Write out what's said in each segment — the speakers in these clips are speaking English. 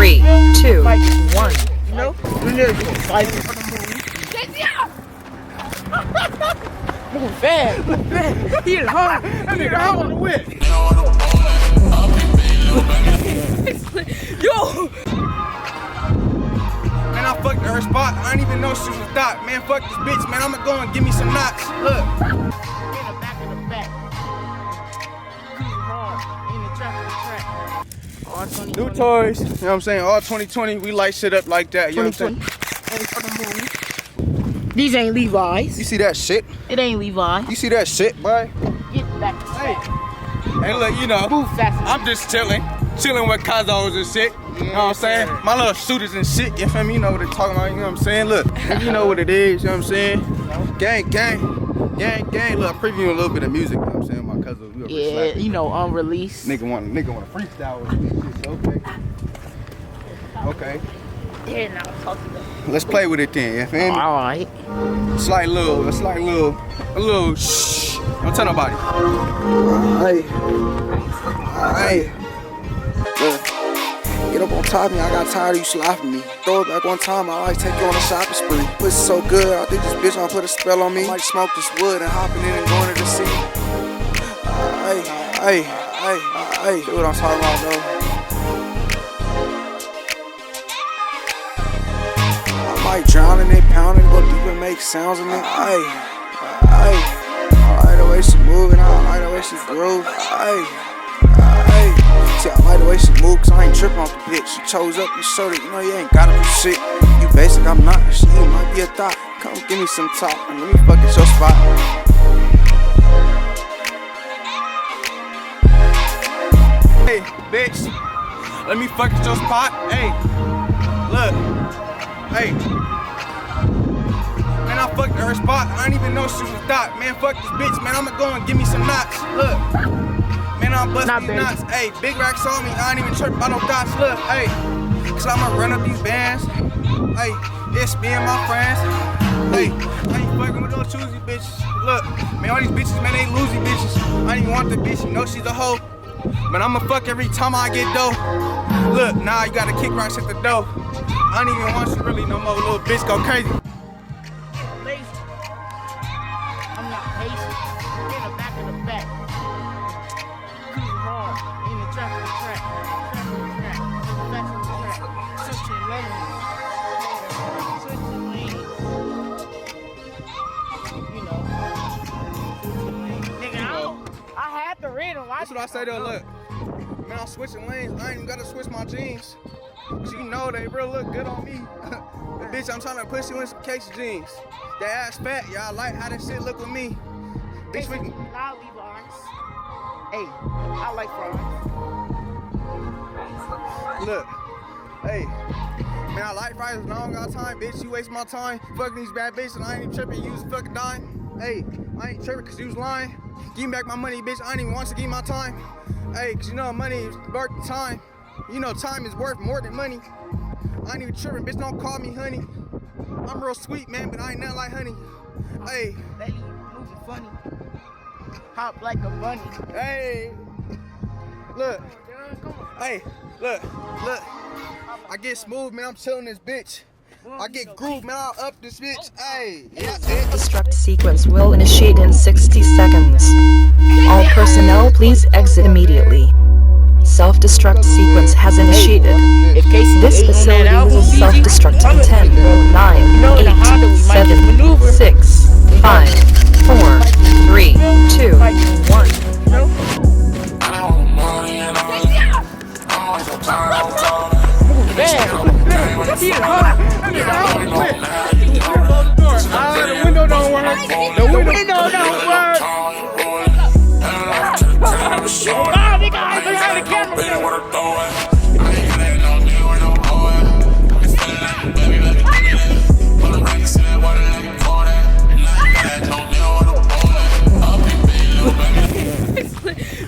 3, 2, 1. You know? We need to get excited. Move fast. He is hard. That nigga hard on the whip. Yo! Man, I fucked her spot. I didn't even know she was a thought. Man, fuck this bitch, man. I'ma go and give me some knots. Look. In the back of the back. Cruising hard. In the track of the track. New toys. You know what I'm saying? All 2020, we light shit up like that. You know what I'm saying? These ain't Levi's. You see that shit? It ain't Levi's. You see that shit, boy? Get back. Hey, look, you know, I'm just chilling with Kazos and shit. You know what I'm saying? My little shooters and shit, you feel me? You know what they're talking about, you know what I'm saying? Look, you know what it is, you know what I'm saying? Gang, gang, gang, gang. Look, I'm previewing a little bit of music, you know what I'm saying? My Kazos, yeah, you know, unreleased. Nigga want to freestyle with this shit, okay. Yeah, now talk to them. Let's play with it then, you feel me? Alright. A slight little shh. Don't tell nobody. Hey. Get up on top of me, I got tired of you slapping me. Throw it back one time, I like take you on a shopping spree. Pussy so good, I think this bitch gonna put a spell on me. Might smoke this wood and hopping in and going to the sea. Hey. See what I'm talking about though. I might drown in it, pounding, go deep and make sounds in it. I like the way she moving, I like the way she groove. See, I like the way she move, cause I ain't tripping off the bitch. She chose up and showed it, you know you ain't gotta do shit. You basic, I'm not, she might be a thought. Come give me some talk, and let me fuck at your spot. Hey, bitch, let me fuck at your spot. Hey, look, hey. Man, I fucked her spot, I didn't even know she was a thought. Man, fuck this bitch, man, I'ma go and give me some knots. Look. Man, I'm busting these knots. Hey, Big Rack saw me. I ain't even tripping about no dots. Look, hey, cause I'ma run up these bands. Hey, it's me and my friends. Hey, I ain't fucking with those choosy bitches. Look, man, all these bitches, man, they loosey bitches. I ain't even want the bitch, you know she's a hoe. But I'ma fuck every time I get dough. Look, now you gotta kick rocks at the door. I don't even want you really no more. Little bitch go crazy. I'm not patient. In the back of the back. In the track of the track. Switching lanes. You know. Nigga, I had the rhythm. That's what I say though, look. Man, I'm switching lanes. I ain't even gotta switch my jeans. Cause you know they real look good on me. But bitch, I'm trying to push you in some KAČC jeans. That ass fat, y'all like how that shit look with me. Bitch, we can. I'll leave ours. Hey, I like fries. Look, hey, man, I like fries and I don't got time, bitch. You waste my time fucking these bad bitches and I ain't even tripping. You was fucking dying. Hey, I ain't tripping cause you was lying. Give me back my money, bitch. I ain't even want you to give me my time. Hey, cause you know money is worth the time. You know time is worth more than money. I ain't even tripping, bitch. Don't call me honey. I'm real sweet, man, but I ain't nothing like honey. Hey, baby, moving funny. Hop like a bunny. Hey, look. Hey, look. I get smooth, man. I'm chilling this bitch. I get groove, man. I'll up this bitch. Hey, yeah, bitch. Self-destruct sequence will initiate in 60 seconds. All personnel, please exit immediately. Self-destruct sequence has initiated. This facility will self-destruct in 10, 9, 8, 7, 6, 5, 4, 3, 2, 1. The window don't work. The window don't work.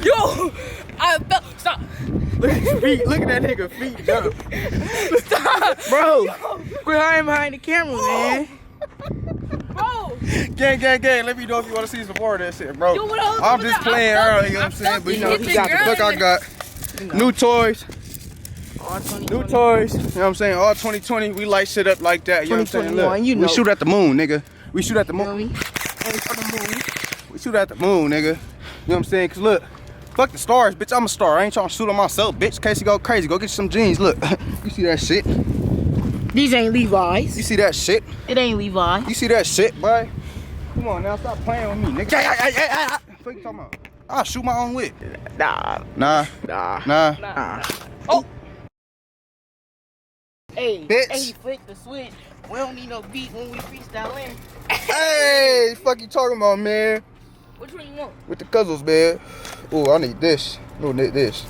Yo, I felt. Stop. Look at his feet. Look at that nigga feet, though. Stop, bro. Quit hiding behind the camera, man. Bro. Gang. Let me know if you want to see some more of that shit, bro. I'm just playing early, you know what I'm saying? But you know, look, I got new toys. New toys, you know what I'm saying? All 2020, we light shit up like that, you know what I'm saying? Look, you know. we shoot at the moon, nigga. We shoot at the moon. We shoot at the moon, nigga. You know what I'm saying? Cause look, fuck the stars, bitch. I'm a star. I ain't trying to shoot on myself, bitch. KA´C go crazy. Go get you some jeans. Look, you see that shit? These ain't Levi's. You see that shit? It ain't Levi. You see that shit, boy? Come on now, stop playing with me, nigga. What you talking about? I'll shoot my own whip. Nah. Oh. Hey, bitch. Hey, flick the switch. We don't need no beat when we freestyling. Hey, fuck you talking about, man? Which one you want? With the cuzzles, man. Ooh, I need this. No, need this.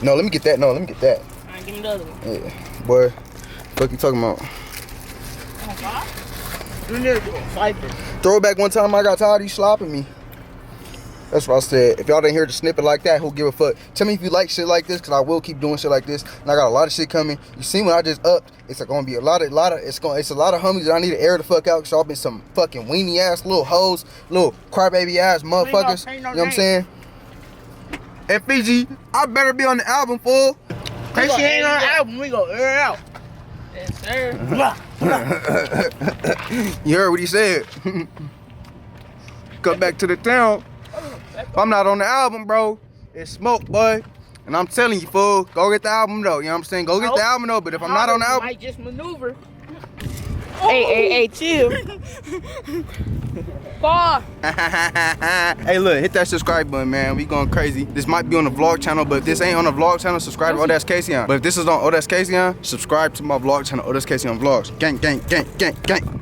No, let me get that. No, let me get that. Alright, give me the other one. Yeah, boy. Fuck you talking about? Throwback one time I got tired of you slopping me. That's what I said. If y'all didn't hear the snippet like that, who'll give a fuck? Tell me if you like shit like this, cause I will keep doing shit like this. And I got a lot of shit coming. You see when I just upped, it's gonna be it's a lot of homies that I need to air the fuck out, cause y'all been some fucking weenie ass little hoes, little crybaby ass motherfuckers. You know what I'm saying? And Fiji, I better be on the album, fool. KA´C ain't on the album, we gonna air it out. Yes, sir. You heard what he said. Come back to the town. If I'm not on the album, bro, it's smoke, boy. And I'm telling you, fool, go get the album though. You know what I'm saying? Go get the album though. But if I'm not on the album, I might just maneuver. Hey, chill. Bar. Hey, look, hit that subscribe button, man. We going crazy. This might be on the vlog channel, but if this ain't on the vlog channel, subscribe to OhThatsKaycion. But if this is on OhThatsKaycion, subscribe to my vlog channel, OhThatsKaycion Vlogs. Gang, gang, gang, gang, gang.